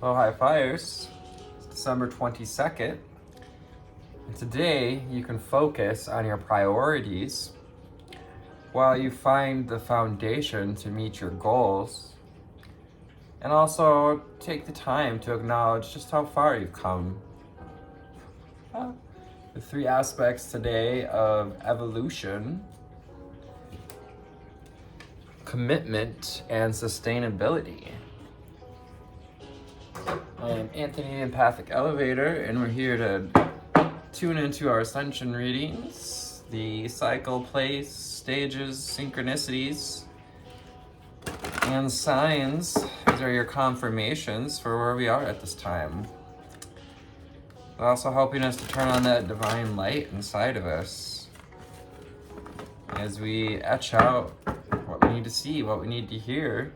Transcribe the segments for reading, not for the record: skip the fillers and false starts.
Well, high fires. It's December 22nd. And today you can focus on your priorities while you find the foundation to meet your goals. And also take the time to acknowledge just how far you've come. The three aspects today of evolution, commitment, and sustainability. I am Anthony, Empathic Elevator, and we're here to tune into our ascension readings, the cycle, place, stages, synchronicities, and signs. These are your confirmations for where we are at this time. But also helping us to turn on that divine light inside of us as we etch out what we need to see, what we need to hear.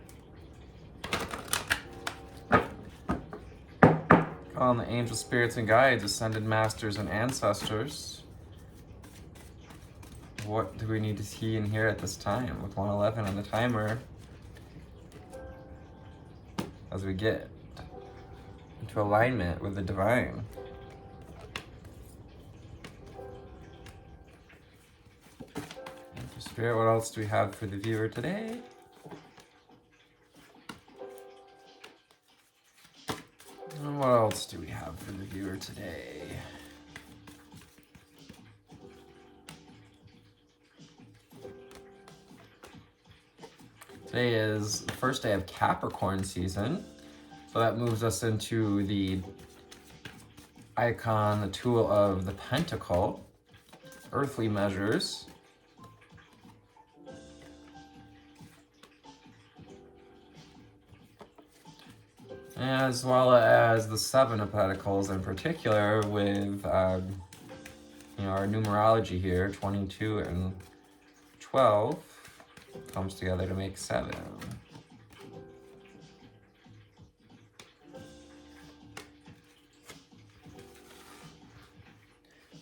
Calling the angel spirits and guides, ascended masters and ancestors. What do we need to see and hear at this time with 111 on the timer as we get into alignment with the divine? Angel Spirit, what else do we have for the viewer today? And what else do we have for the viewer today? Today is the first day of Capricorn season, so that moves us into the icon, the tool of the pentacle, earthly measures. As well as the Seven of Pentacles in particular with our numerology here, 22 and 12 comes together to make 7.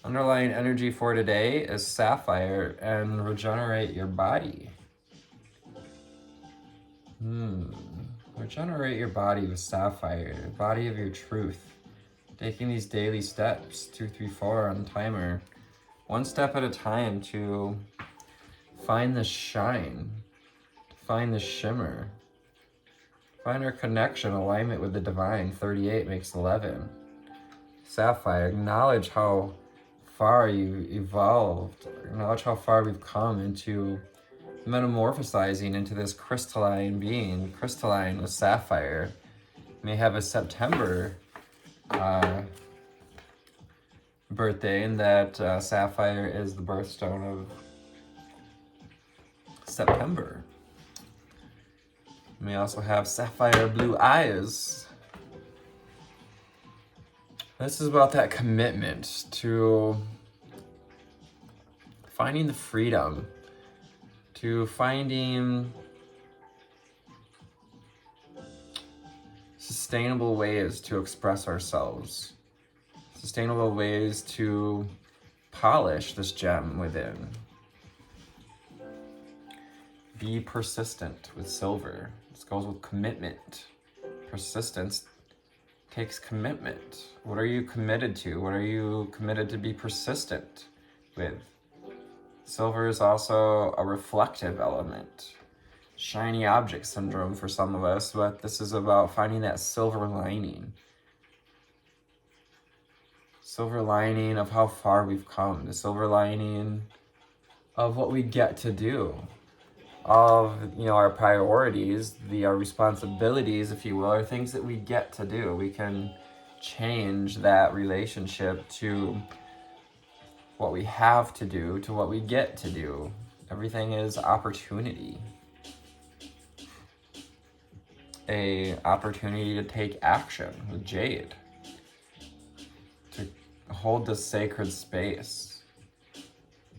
Underlying energy for today is Sapphire and regenerate your body. Regenerate your body with Sapphire, the body of your truth. Taking these daily steps, 2, 3, 4 on the timer, one step at a time to find the shine, to find the shimmer, find our connection, alignment with the divine. 38 makes 11. Sapphire, acknowledge how far you evolved, acknowledge how far we've come into metamorphosizing into this crystalline being. Crystalline with Sapphire. May have a September birthday, and that Sapphire is the birthstone of September. May also have sapphire blue eyes. This is about that commitment to finding the freedom, to finding sustainable ways to express ourselves, sustainable ways to polish this gem within. Be persistent with silver. This goes with commitment. Persistence takes commitment. What are you committed to? What are you committed to be persistent with? Silver is also a reflective element. Shiny object syndrome for some of us, but this is about finding that silver lining. Silver lining of how far we've come. The silver lining of what we get to do. Of our priorities, our responsibilities, if you will, are things that we get to do. We can change that relationship to what we have to do to what we get to do. Everything is opportunity. A opportunity to take action with Jade. To hold this sacred space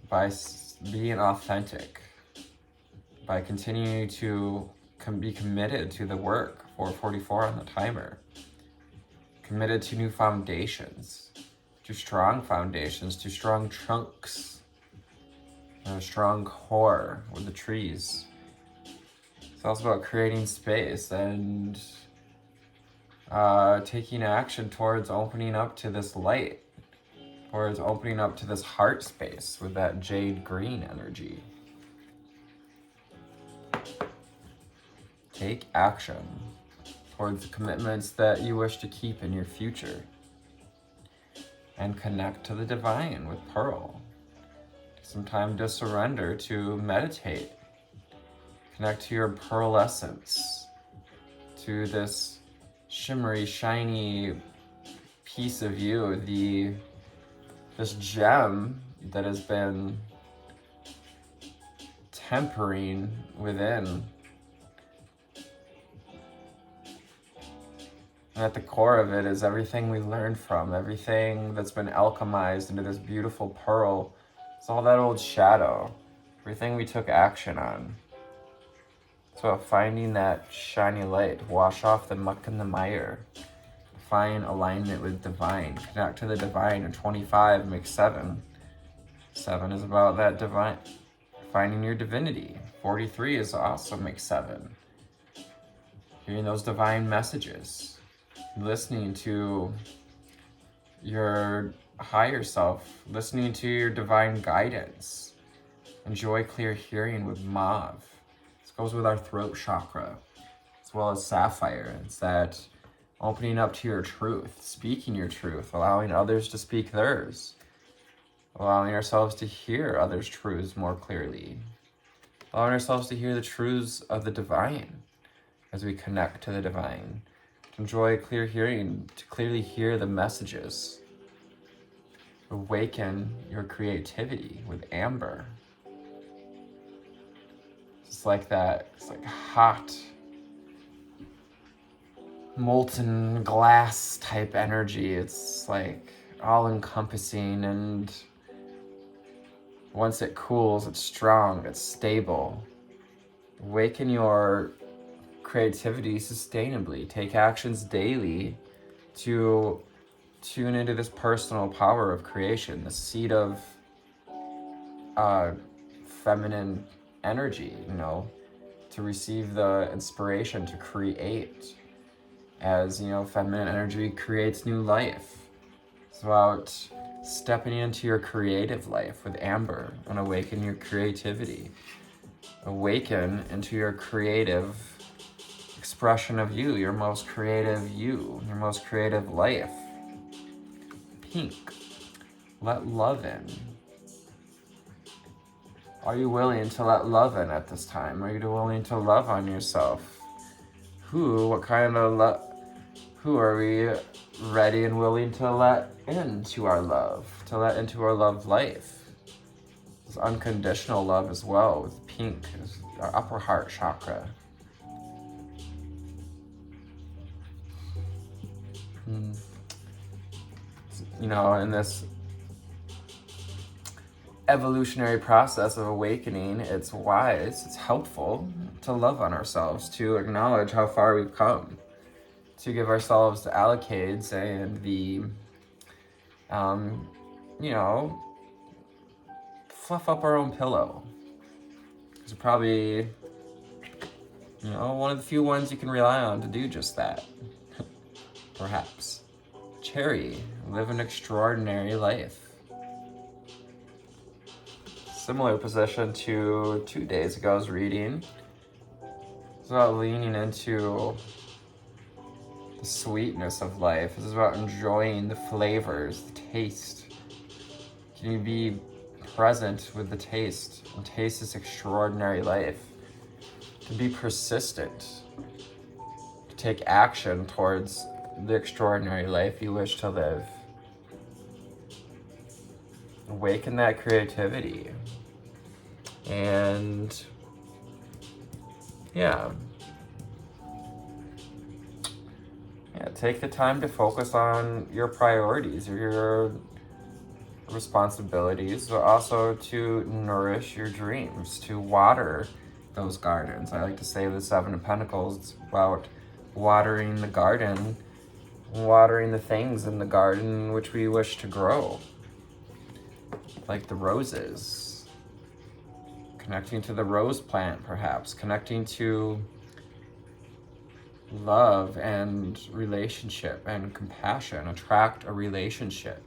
by being authentic. By continuing to be committed to the work, 444 on the timer. Committed to new foundations, to strong foundations, to strong trunks, and a strong core with the trees. It's also about creating space and taking action towards opening up to this light, towards opening up to this heart space with that jade green energy. Take action towards the commitments that you wish to keep in your future. And connect to the divine with Pearl. Some time to surrender, to meditate. Connect to your pearl essence, to this shimmery, shiny piece of you, this gem that has been tempering within. And at the core of it is everything we learned from, everything that's been alchemized into this beautiful pearl. It's all that old shadow, everything we took action on. It's about finding that shiny light, wash off the muck and the mire, find alignment with divine, connect to the divine, and 25 makes 7. 7 is about that divine, finding your divinity. 43 is also makes 7. Hearing those divine messages. Listening to your higher self, listening to your divine guidance. Enjoy clear hearing with Mauve. This goes with our throat chakra, as well as Sapphire. It's that opening up to your truth, speaking your truth, allowing others to speak theirs, allowing ourselves to hear others' truths more clearly, allowing ourselves to hear the truths of the divine as we connect to the divine. Enjoy clear hearing, to clearly hear the messages. Awaken your creativity with Amber. It's like that, it's like hot, molten glass type energy. It's like all encompassing, and once it cools, it's strong, it's stable. Awaken your creativity sustainably. Take actions daily to tune into this personal power of creation, the seed of feminine energy, to receive the inspiration to create. As feminine energy creates new life. It's about stepping into your creative life with Amber and awaken your creativity. Awaken into your creative expression of you, your most creative life. Pink, let love in. Are you willing to let love in at this time? Are you willing to love on yourself? Who are we ready and willing to let into our love, to let into our love life? It's unconditional love as well, with pink, our upper heart chakra. In this evolutionary process of awakening, it's wise, it's helpful to love on ourselves, to acknowledge how far we've come, to give ourselves the allocades and the, fluff up our own pillow. It's probably, one of the few ones you can rely on to do just that. Perhaps. Cherry, live an extraordinary life. Similar position to 2 days ago's reading. It's about leaning into the sweetness of life. This is about enjoying the flavors, the taste. Can you be present with the taste and taste this extraordinary life? To be persistent, to take action towards the extraordinary life you wish to live. Awaken that creativity. And take the time to focus on your priorities or your responsibilities, but also to nourish your dreams, to water those gardens. I like to say the 7 of Pentacles, it's about watering the garden, watering the things in the garden which we wish to grow, like the roses. Connecting to the rose plant, perhaps. Connecting to love and relationship and compassion. Attract a relationship.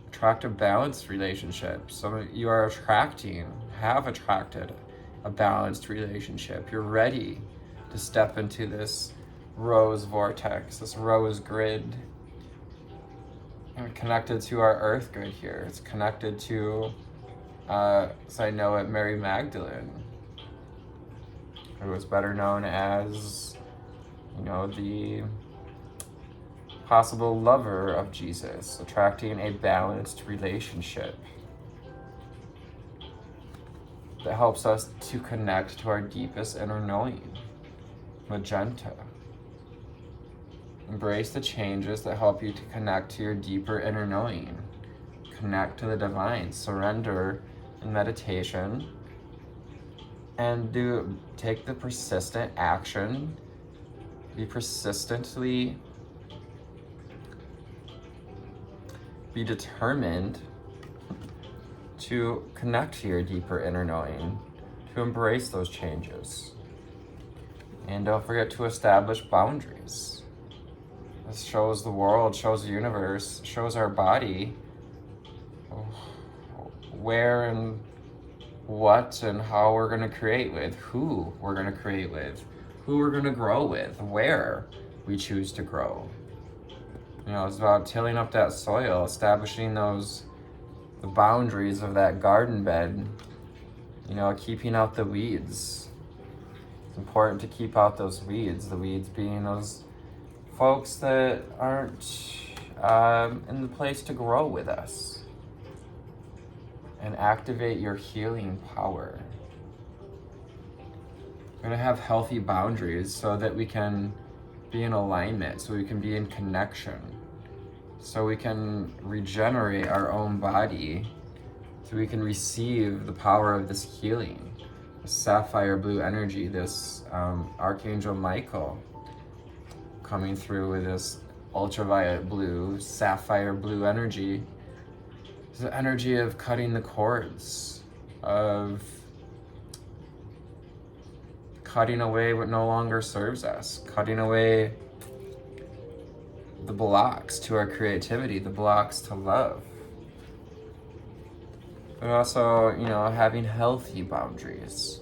Attract a balanced relationship. So you are attracting, have attracted a balanced relationship. You're ready to step into this rose vortex, this rose grid. And connected to our earth grid here. It's connected to, as I know it, Mary Magdalene, who was better known as, the possible lover of Jesus, attracting a balanced relationship that helps us to connect to our deepest inner knowing. Magenta. Embrace the changes that help you to connect to your deeper inner knowing. Connect to the divine. Surrender in meditation. And take the persistent action. Be determined to connect to your deeper inner knowing, to embrace those changes. And don't forget to establish boundaries. This shows the world, shows the universe, shows our body where and what and how we're going to create with, who we're going to create with, who we're going to grow with, where we choose to grow. It's about tilling up that soil, establishing the boundaries of that garden bed, keeping out the weeds. It's important to keep out those weeds, the weeds being those folks that aren't in the place to grow with us. And activate your healing power. We're going to have healthy boundaries so that we can be in alignment, so we can be in connection, so we can regenerate our own body, so we can receive the power of this healing, this sapphire blue energy, this Archangel Michael coming through with this ultraviolet blue, sapphire blue energy. It's the energy of cutting the cords, of cutting away what no longer serves us, cutting away the blocks to our creativity, the blocks to love. But also, having healthy boundaries.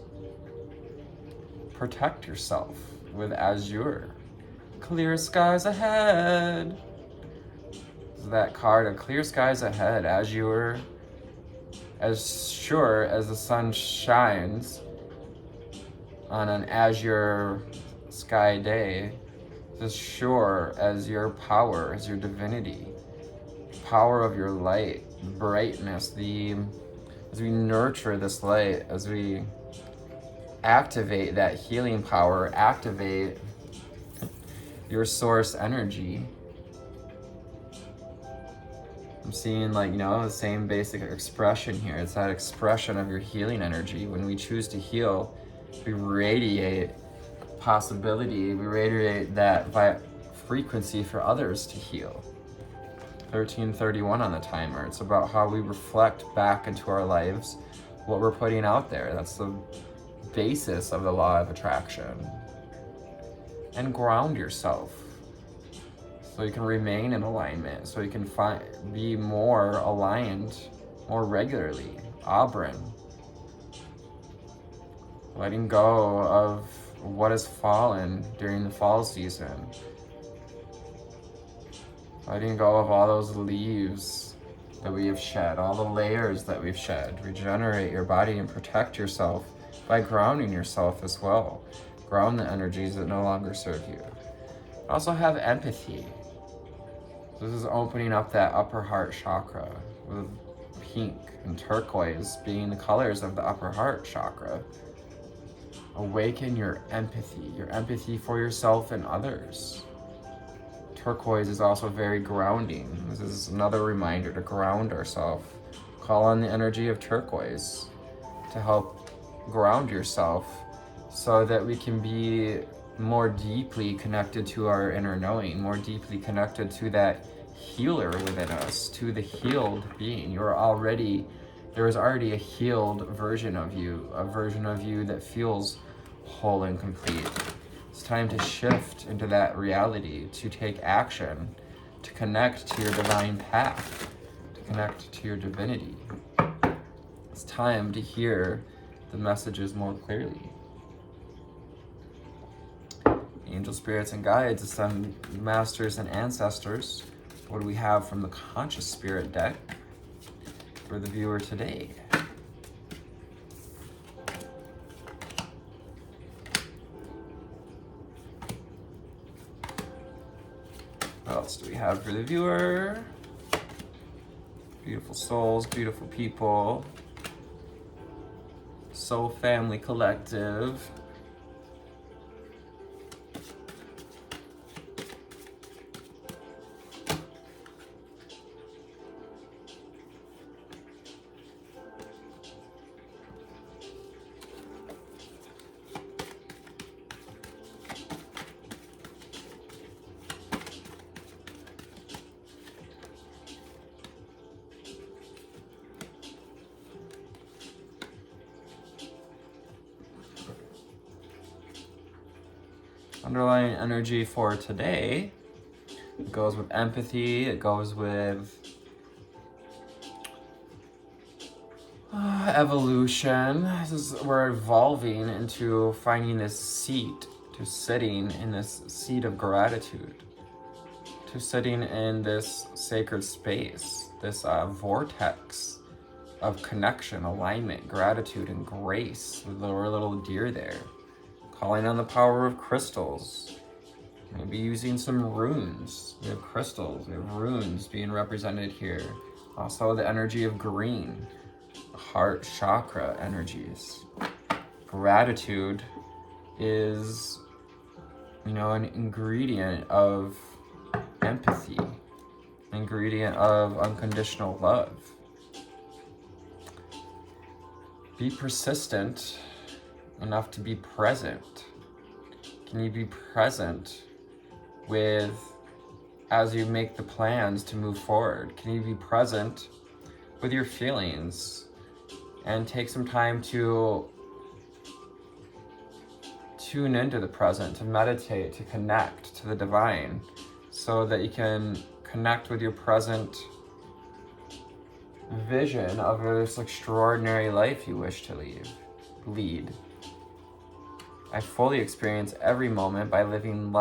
Protect yourself with azure. Clear skies ahead. That card of clear skies ahead, azure, as sure as the sun shines on an azure sky day, as sure as your power, as your divinity, power of your light, brightness, as we nurture this light, as we activate that healing power, activate your source energy. I'm seeing the same basic expression here. It's that expression of your healing energy. When we choose to heal, we radiate possibility, we radiate that frequency for others to heal. 1331 on the timer. It's about how we reflect back into our lives what we're putting out there. That's the basis of the law of attraction. And ground yourself so you can remain in alignment, so you can be more aligned more regularly. Auburn. Letting go of what has fallen during the fall season. Letting go of all those leaves that we have shed, all the layers that we've shed. Regenerate your body and protect yourself by grounding yourself as well. Ground the energies that no longer serve you. Also have empathy. This is opening up that upper heart chakra, with pink and turquoise being the colors of the upper heart chakra. Awaken your empathy for yourself and others. Turquoise is also very grounding. This is another reminder to ground ourselves. Call on the energy of turquoise to help ground yourself so that we can be more deeply connected to our inner knowing, more deeply connected to that healer within us, to the healed being. There is already a healed version of you, a version of you that feels whole and complete. It's time to shift into that reality, to take action, to connect to your divine path, to connect to your divinity. It's time to hear the messages more clearly. Angel spirits and guides, ascended masters and ancestors. What do we have from the conscious spirit deck for the viewer today? What else do we have for the viewer? Beautiful souls, beautiful people. Soul Family Collective. Underlying energy for today, it goes with empathy, it goes with evolution. We're evolving into finding this seat, to sitting in this seat of gratitude, to sitting in this sacred space, this vortex of connection, alignment, gratitude, and grace. We're a little deer there. Calling on the power of crystals. Maybe using some runes. We have crystals, we have runes being represented here. Also the energy of green, heart chakra energies. Gratitude is, an ingredient of empathy, an ingredient of unconditional love. Be persistent enough to be present. Can you be present as you make the plans to move forward? Can you be present with your feelings and take some time to tune into the present, to meditate, to connect to the divine, so that you can connect with your present vision of this extraordinary life you wish to lead. I fully experience every moment by living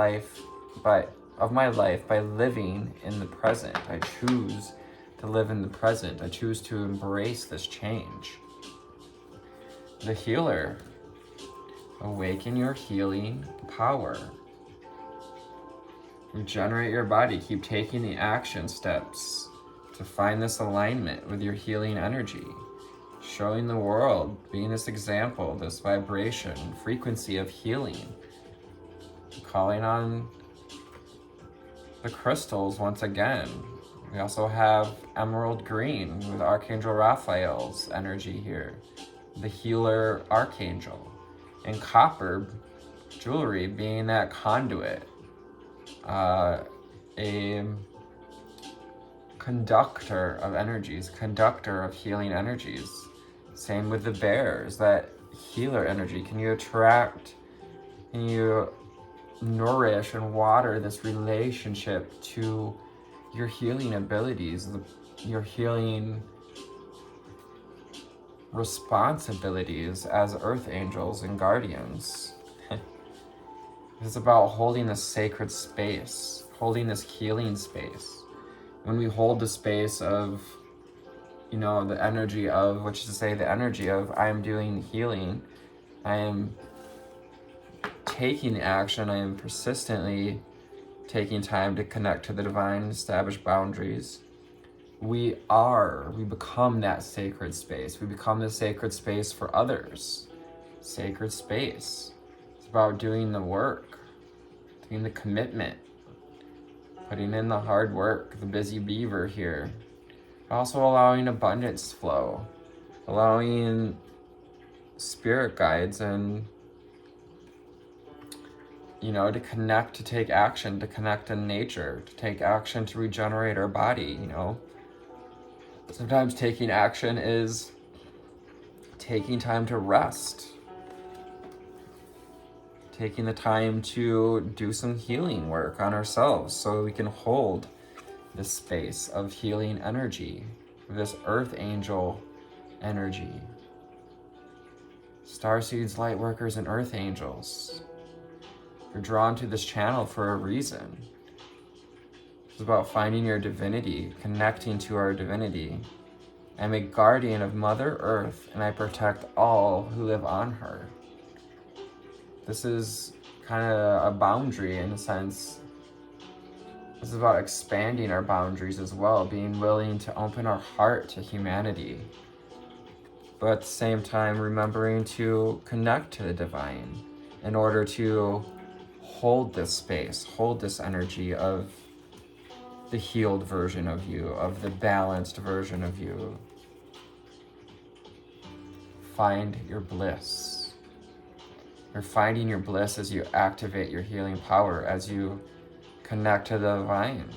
of my life by living in the present. I choose to live in the present. I choose to embrace this change. The healer. Awaken your healing power. Regenerate your body. Keep taking the action steps to find this alignment with your healing energy. Showing the world, being this example, this vibration, frequency of healing. Calling on the crystals once again. We also have emerald green with Archangel Raphael's energy here. The healer archangel. And copper jewelry being that conduit. A conductor of energies, conductor of healing energies. Same with the bears, that healer energy. Can you attract, can you nourish and water this relationship to your healing abilities, your healing responsibilities as earth angels and guardians? It's about holding this sacred space, holding this healing space. When we hold the space of, the energy of, which is to say the energy of, I am doing healing, I am taking action, I am persistently taking time to connect to the divine, establish boundaries. We become that sacred space. We become the sacred space for others. Sacred space. It's about doing the work, doing the commitment, putting in the hard work, the busy beaver here. Also allowing abundance flow, allowing spirit guides and, to connect, to take action, to connect in nature, to take action to regenerate our body, Sometimes taking action is taking time to rest. taking the time to do some healing work on ourselves so we can hold this space of healing energy, this earth angel energy. Starseeds, light workers, and earth angels. You're drawn to this channel for a reason. It's about finding your divinity, connecting to our divinity. I'm a guardian of Mother Earth, and I protect all who live on her. This is kind of a boundary in a sense. This is about expanding our boundaries as well, being willing to open our heart to humanity, but at the same time remembering to connect to the divine in order to hold this space, hold this energy of the healed version of you, of the balanced version of you. Find your bliss. You're finding your bliss as you activate your healing power, as you connect to the divine.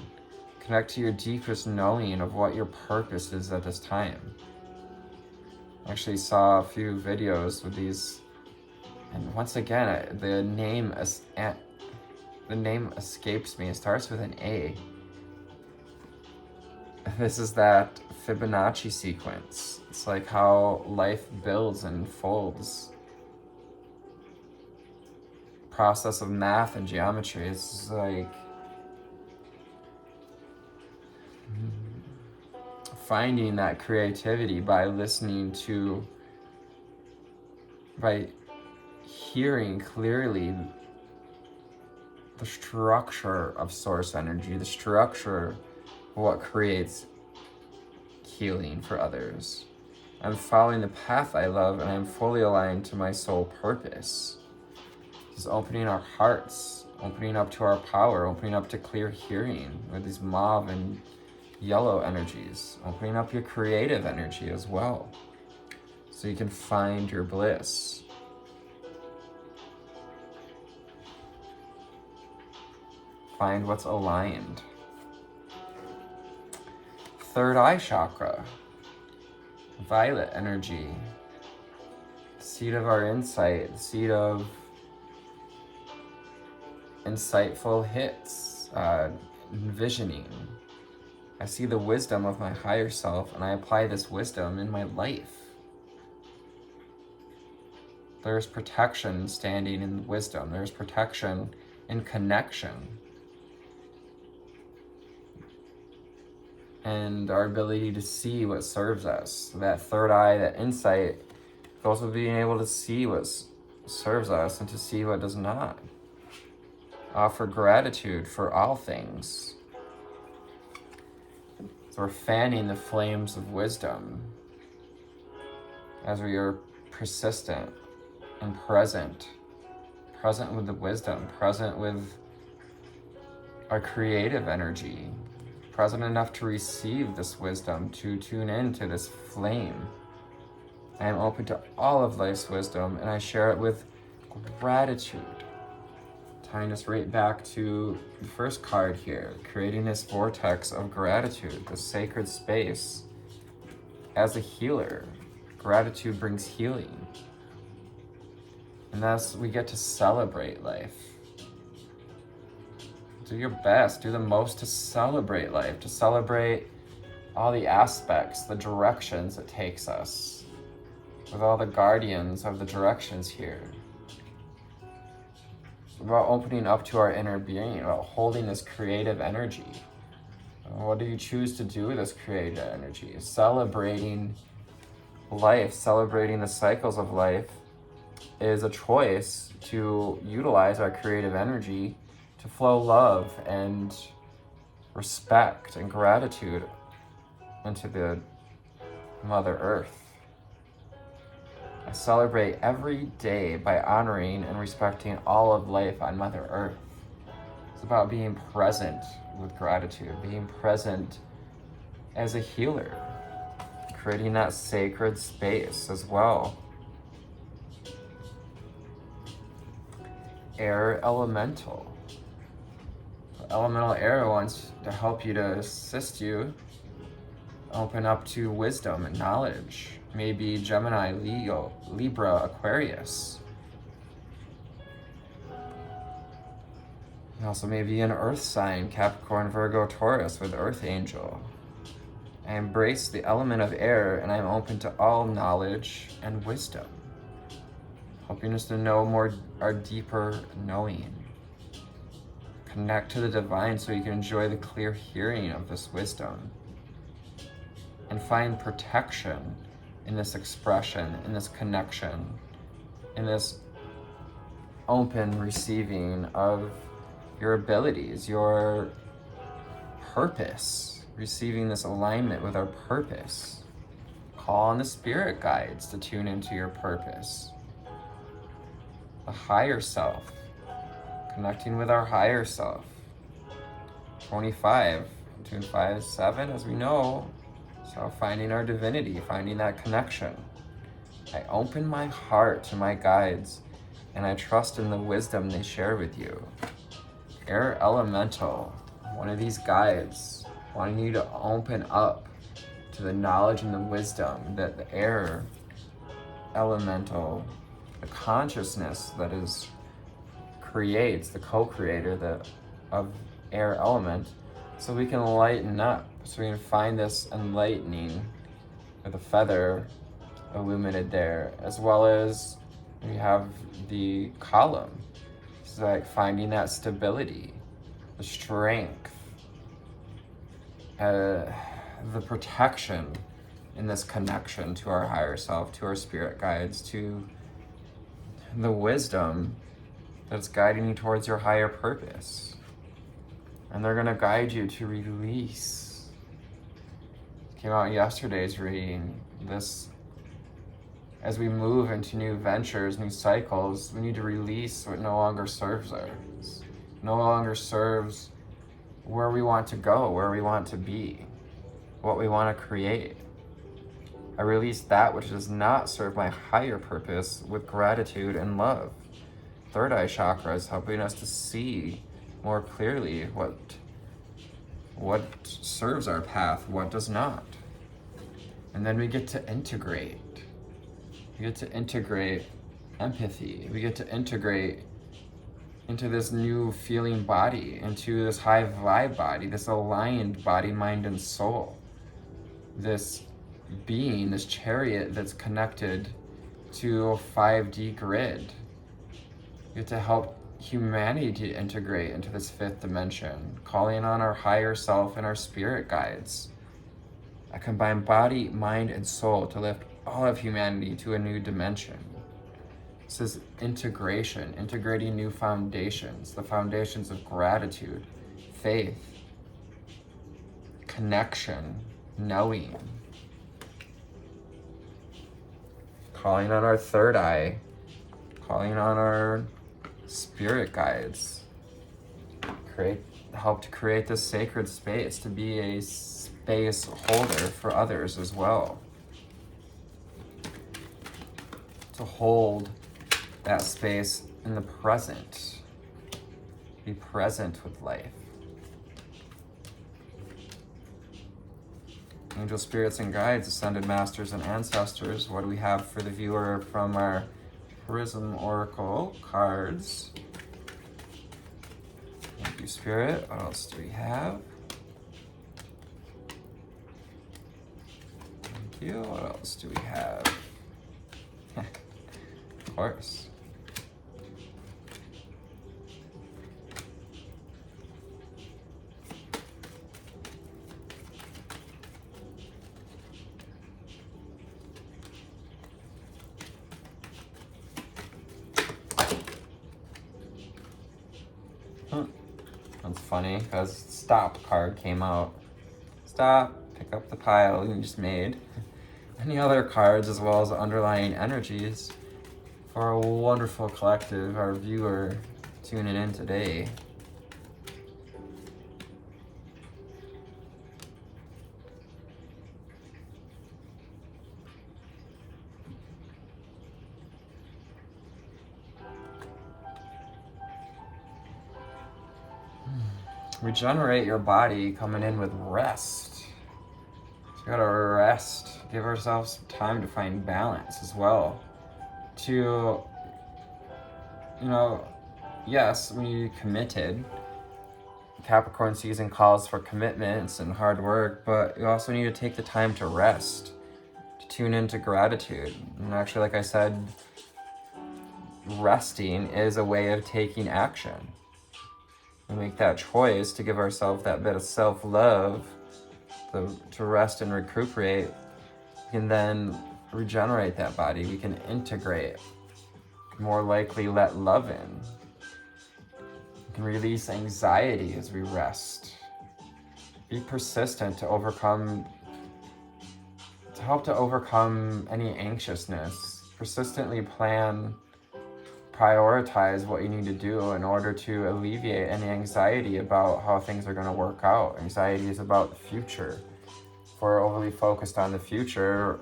Connect to your deepest knowing of what your purpose is at this time. I actually saw a few videos with these, and once again, the name escapes me. It starts with an A. This is that Fibonacci sequence. It's like how life builds and folds. Process of math and geometry. It's like finding that creativity by listening to, by hearing clearly the structure of source energy, the structure of what creates healing for others. I'm following the path I love, and I'm fully aligned to my soul purpose. Just opening our hearts, opening up to our power, opening up to clear hearing with these mauve and yellow energies, opening up your creative energy as well, so you can find your bliss. Find what's aligned. Third eye chakra, violet energy, the seed of our insight, the seed of insightful hits, envisioning. I see the wisdom of my higher self, and I apply this wisdom in my life. There's protection standing in wisdom. There's protection in connection. And our ability to see what serves us. That third eye, that insight, goes with being able to see what serves us and to see what does not. Offer gratitude for all things. So we're fanning the flames of wisdom as we are persistent and present with the wisdom, present with our creative energy, present enough to receive this wisdom, to tune into this flame. I am open to all of life's wisdom, and I share it with gratitude. Tying us right back to the first card here, creating this vortex of gratitude, this sacred space. As a healer, gratitude brings healing. And thus we get to celebrate life. Do your best, do the most to celebrate life, to celebrate all the aspects, the directions it takes us, with all the guardians of the directions here. It's about opening up to our inner being, about holding this creative energy. What do you choose to do with this creative energy? Celebrating life, celebrating the cycles of life is a choice to utilize our creative energy to flow love and respect and gratitude into the Mother Earth. I celebrate every day by honoring and respecting all of life on Mother Earth. It's about being present with gratitude, being present as a healer, creating that sacred space as well. Air elemental. Elemental air wants to help you, to assist you, open up to wisdom and knowledge. Maybe Gemini, Leo, Libra, Aquarius. Also maybe an earth sign, Capricorn, Virgo, Taurus with earth angel. I embrace the element of air and I'm open to all knowledge and wisdom, helping us to know more, our deeper knowing. Connect to the divine so you can enjoy the clear hearing of this wisdom and find protection in this expression, in this connection, in this open receiving of your abilities, your purpose, receiving this alignment with our purpose. Call on the spirit guides to tune into your purpose. The higher self, connecting with our higher self. 25, between 5 and 7, as we know. So finding our divinity, finding that connection. I open my heart to my guides and I trust in the wisdom they share with you. Air elemental, one of these guides, wanting you to open up to the knowledge and the wisdom that the air elemental, the consciousness that is creates, the co-creator of air element, so we can lighten up, so we can find this enlightening with a feather illuminated there, as well as we have the column. It's like finding that stability, the strength, the protection in this connection to our higher self, to our spirit guides, to the wisdom that's guiding you towards your higher purpose. And they're going to guide you to release. It came out in yesterday's reading. This, as we move into new ventures, new cycles, we need to release what no longer serves us, no longer serves where we want to go, where we want to be, what we want to create. I release that which does not serve my higher purpose with gratitude and love. Third eye chakra is helping us to see more clearly what serves our path, what does not. And then we get to integrate. We get to integrate empathy. We get to integrate into this new feeling body, into this high vibe body, this aligned body, mind, and soul. This being, this chariot that's connected to a 5D grid. We get to help humanity to integrate into this fifth dimension, calling on our higher self and our spirit guides. I combine body, mind, and soul to lift all of humanity to a new dimension. This is integration, integrating new foundations, the foundations of gratitude, faith, connection, knowing. Calling on our third eye, calling on our spirit guides. Help to create this sacred space, to be a space holder for others as well. To hold that space in the present. Be present with life. Angel spirits and guides, ascended masters and ancestors, what do we have for the viewer from our Prism Oracle cards? Thank you, Spirit. What else do we have? Thank you. What else do we have? Of course. That's funny because stop card came out. Stop, pick up the pile you just made. Any other cards as well as underlying energies for a wonderful collective, our viewer tuning in today. Regenerate your body, coming in with rest. So we gotta rest, give ourselves some time to find balance as well. To, yes, we need to be committed Capricorn season calls for commitments and hard work, but you also need to take the time to rest, to tune into gratitude. And actually, like I said, resting is a way of taking action. We make that choice to give ourselves that bit of self-love, to rest and recuperate. We can then regenerate that body. We can integrate, more likely let love in. We can release anxiety as we rest. Be persistent to help to overcome any anxiousness. Persistently plan, prioritize what you need to do in order to alleviate any anxiety about how things are going to work out. Anxiety is about the future. If we're overly focused on the future,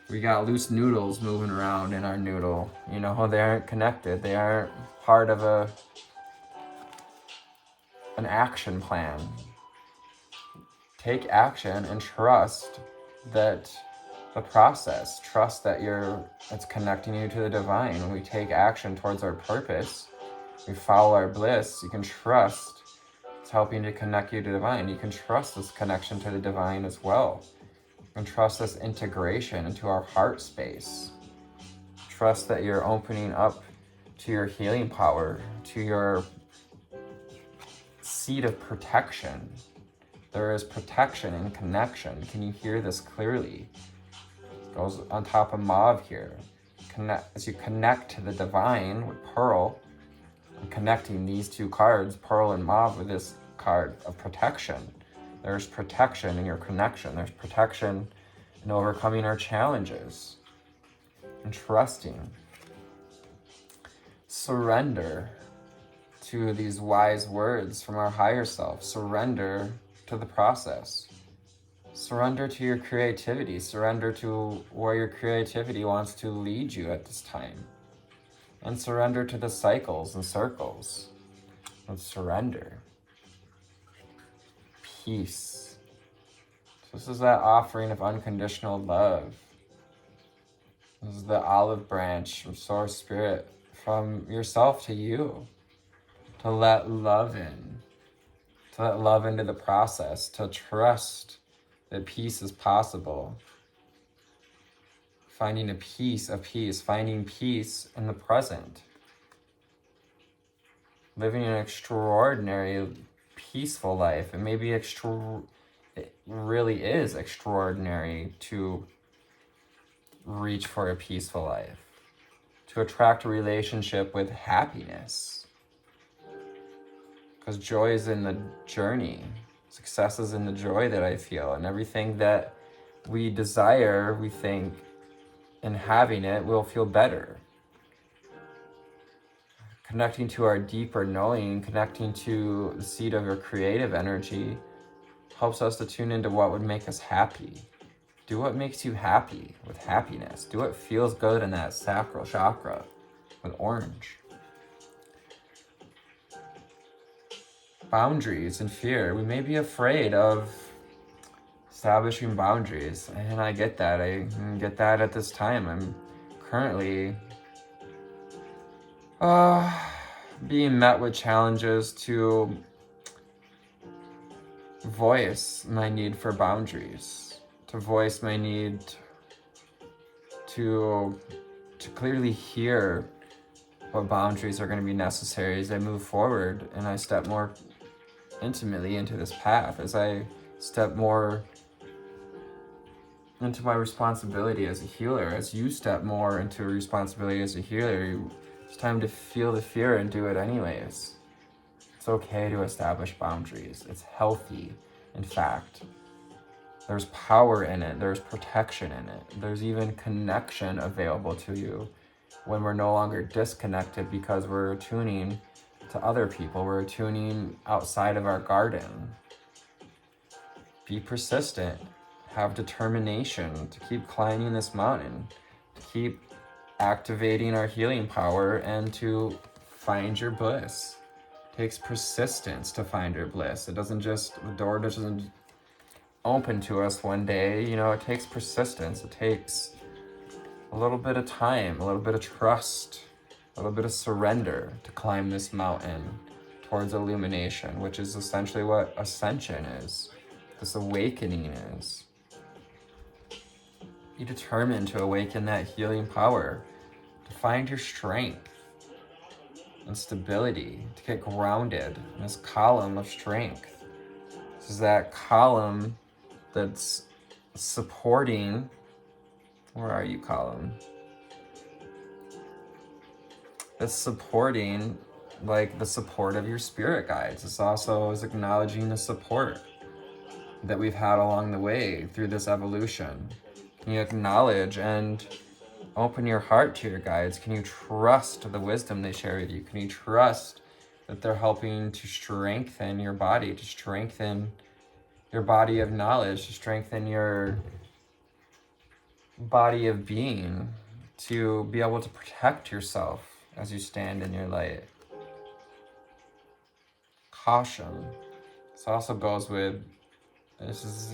we got loose noodles moving around in our noodle. You know, they aren't connected. They aren't part of an action plan. Take action and trust that the process, trust that it's connecting you to the divine. When we take action towards our purpose, we follow our bliss, you can trust it's helping to connect you to divine. You can trust this connection to the divine as well. You can trust this integration into our heart space. Trust that you're opening up to your healing power, to your seed of protection. There is protection and connection. Can you hear this clearly? It goes on top of mauve here. As you connect to the divine with Pearl, and connecting these two cards, Pearl and mauve, with this card of protection. There's protection in your connection. There's protection in overcoming our challenges and trusting. Surrender to these wise words from our higher self. Surrender to the process. Surrender to your creativity. Surrender to where your creativity wants to lead you at this time. And surrender to the cycles and circles. And surrender. Peace. This is that offering of unconditional love. This is the olive branch from Source Spirit, from yourself to you. To let love in. To let love into the process. To trust that peace is possible. Finding a piece of peace. Finding peace in the present. Living an extraordinary, peaceful life. It may be it really is extraordinary to reach for a peaceful life. To attract a relationship with happiness. Because joy is in the journey. Success is in the joy that I feel. And everything that we desire, we think, in having it, we'll feel better. Connecting to our deeper knowing, connecting to the seed of your creative energy, helps us to tune into what would make us happy. Do what makes you happy with happiness. Do what feels good in that sacral chakra with orange. Boundaries and fear. We may be afraid of establishing boundaries, and I get that. I get that at this time. I'm currently being met with challenges to voice my need for boundaries, to voice my need to clearly hear what boundaries are going to be necessary as I move forward and I step more intimately into this path, as I step more into my responsibility as a healer, as you step more into responsibility as a healer. It's time to feel the fear and do it anyways. It's okay to establish boundaries. It's healthy, in fact. There's power in it. There's protection in it. There's even connection available to you when we're no longer disconnected because we're attuning to other people. We're attuning outside of our garden. Be persistent. Have determination to keep climbing this mountain. To keep activating our healing power and to find your bliss. It takes persistence to find your bliss. The door doesn't open to us one day. You know, it takes persistence. It takes a little bit of time, a little bit of trust, a little bit of surrender to climb this mountain towards illumination, which is essentially what ascension is, this awakening is. Be determined to awaken that healing power, to find your strength and stability, to get grounded in this column of strength. This is that column that's supporting, where are you, column? That's supporting, like, the support of your spirit guides. This also is acknowledging the support that we've had along the way through this evolution. Can you acknowledge and open your heart to your guides? Can you trust the wisdom they share with you? Can you trust that they're helping to strengthen your body, to strengthen your body of knowledge, to strengthen your body of being, to be able to protect yourself as you stand in your light? Caution. This also goes with, this is,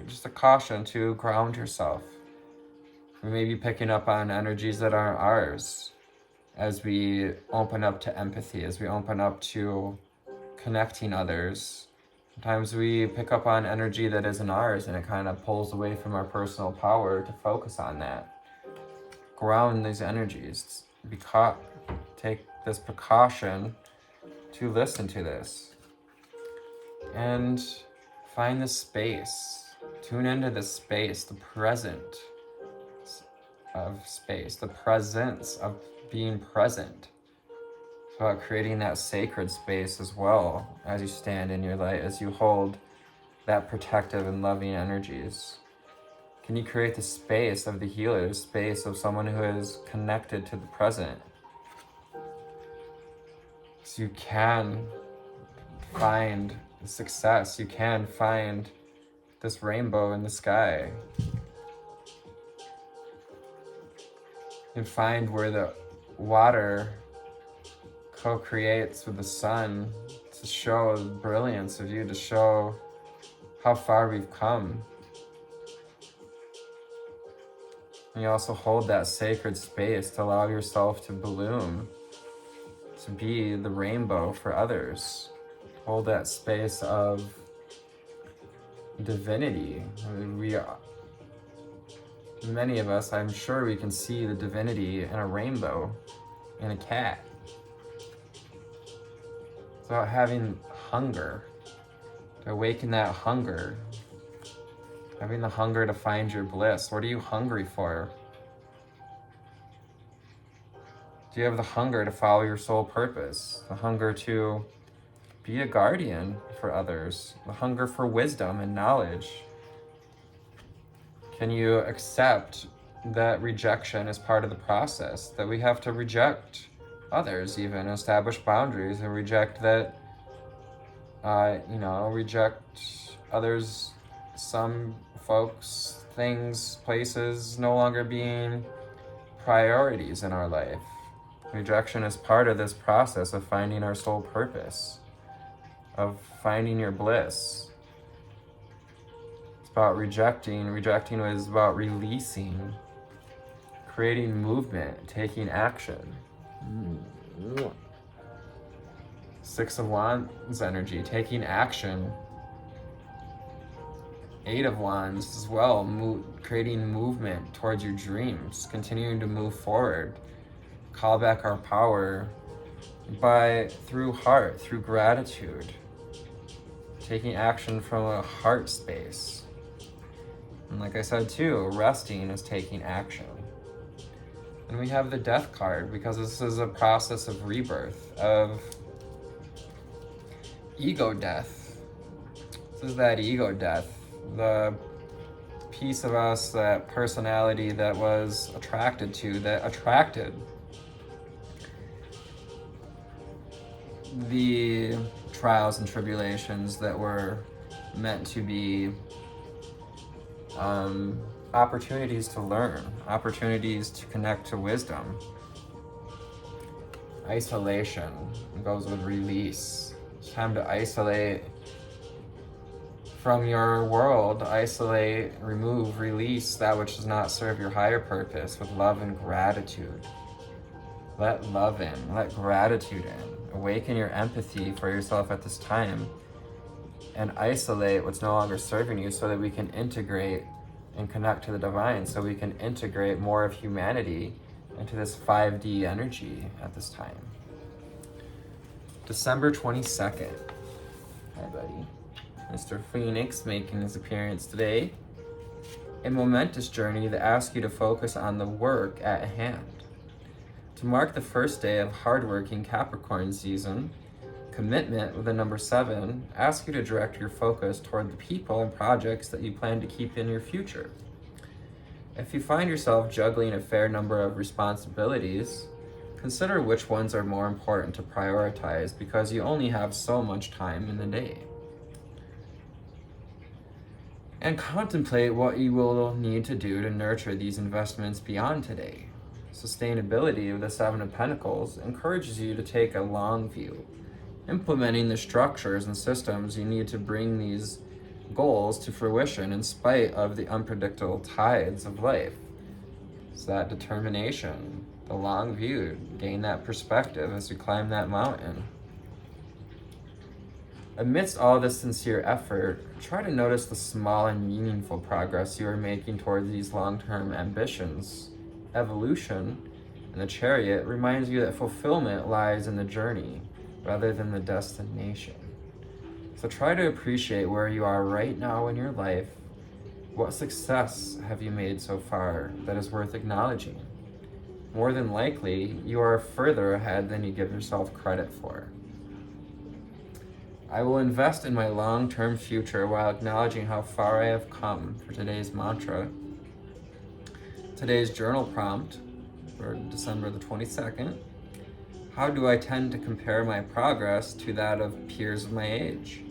just a caution to ground yourself. We may be picking up on energies that aren't ours as we open up to empathy, as we open up to connecting others. Sometimes we pick up on energy that isn't ours, and it kind of pulls away from our personal power to focus on that. Ground these energies. Take this precaution to listen to this. And find the space. Tune into the space, the present of space, the presence of being present. It's about creating that sacred space as well as you stand in your light, as you hold that protective and loving energies. Can you create the space of the healer, the space of someone who is connected to the present? So you can find success, you can find this rainbow in the sky. And find where the water co-creates with the sun to show the brilliance of you, to show how far we've come. And you also hold that sacred space to allow yourself to bloom, to be the rainbow for others. Hold that space of divinity. Many of us, I'm sure we can see the divinity in a rainbow, in a cat. It's about having hunger, to awaken that hunger. Having the hunger to find your bliss. What are you hungry for? Do you have the hunger to follow your soul purpose? The hunger to be a guardian for others? The hunger for wisdom and knowledge? Can you accept that rejection is part of the process? That we have to reject others, even establish boundaries, and reject that, reject others, some folks, things, places no longer being priorities in our life. Rejection is part of this process of finding our soul purpose, of finding your bliss. It's about rejecting. Rejecting is about releasing, creating movement, taking action. Six of Wands energy, taking action. Eight of Wands as well, creating movement towards your dreams, continuing to move forward. Call back our power through heart, through gratitude. Taking action from a heart space. And like I said too, resting is taking action. And we have the Death card because this is a process of rebirth, of ego death. This is that ego death, the piece of us, that personality that was attracted the trials and tribulations that were meant to be opportunities to learn, opportunities to connect to wisdom. Isolation goes with release. It's time to isolate from your world, isolate, remove, release that which does not serve your higher purpose with love and gratitude. Let love in, let gratitude in. Awaken your empathy for yourself at this time and isolate what's no longer serving you so that we can integrate and connect to the divine, so we can integrate more of humanity into this 5D energy at this time. December 22nd. Hi, buddy. Mr. Phoenix making his appearance today. A momentous journey that asks you to focus on the work at hand. To mark the first day of hardworking Capricorn season, commitment with the number 7 asks you to direct your focus toward the people and projects that you plan to keep in your future. If you find yourself juggling a fair number of responsibilities, consider which ones are more important to prioritize because you only have so much time in the day. And contemplate what you will need to do to nurture these investments beyond today. Sustainability of the 7 of Pentacles encourages you to take a long view, implementing the structures and systems you need to bring these goals to fruition in spite of the unpredictable tides of life. It's that determination, the long view, gain that perspective as you climb that mountain. Amidst all this sincere effort, try to notice the small and meaningful progress you are making toward these long-term ambitions. Evolution in the Chariot reminds you that fulfillment lies in the journey rather than the destination. So try to appreciate where you are right now in your life. What success have you made so far that is worth acknowledging? More than likely, you are further ahead than you give yourself credit for. I will invest in my long-term future while acknowledging how far I have come for today's mantra. Today's journal prompt for December the 22nd. How do I tend to compare my progress to that of peers of my age?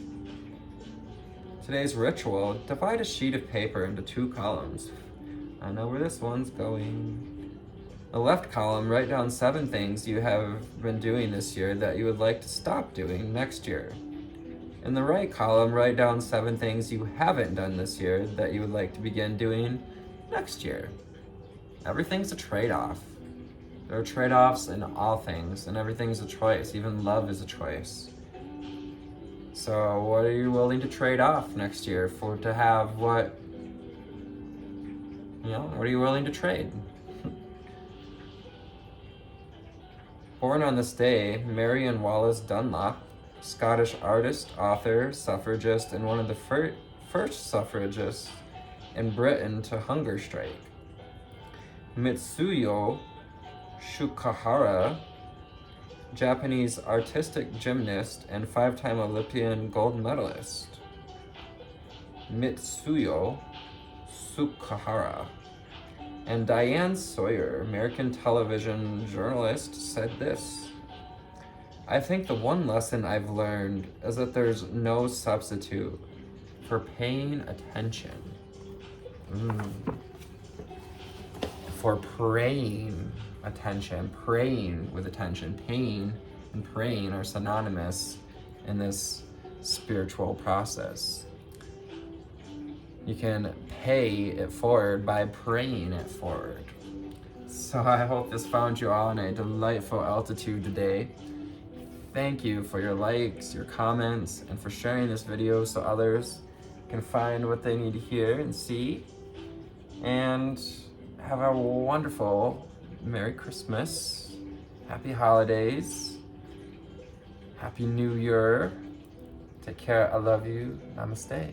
Today's ritual, divide a sheet of paper into 2 columns. I know where this one's going. The left column, write down 7 things you have been doing this year that you would like to stop doing next year. In the right column, write down 7 things you haven't done this year that you would like to begin doing next year. Everything's a trade-off. There are trade-offs in all things, and everything's a choice. Even love is a choice. So what are you willing to trade off next year to have what are you willing to trade? Born on this day, Marion Wallace Dunlop, Scottish artist, author, suffragist, and one of the first suffragists in Britain to hunger strike. Mitsuyo Shukahara, Japanese artistic gymnast and 5-time Olympian gold medalist. Mitsuyo Shukahara. And Diane Sawyer, American television journalist, said this: I think the one lesson I've learned is that there's no substitute for paying attention. For praying attention, praying with attention. Pain and praying are synonymous in this spiritual process. You can pay it forward by praying it forward. So I hope this found you all in a delightful altitude today. Thank you for your likes, your comments, and for sharing this video so others can find what they need to hear and see. And have a wonderful Merry Christmas, Happy Holidays, Happy New Year. Take care, I love you, namaste.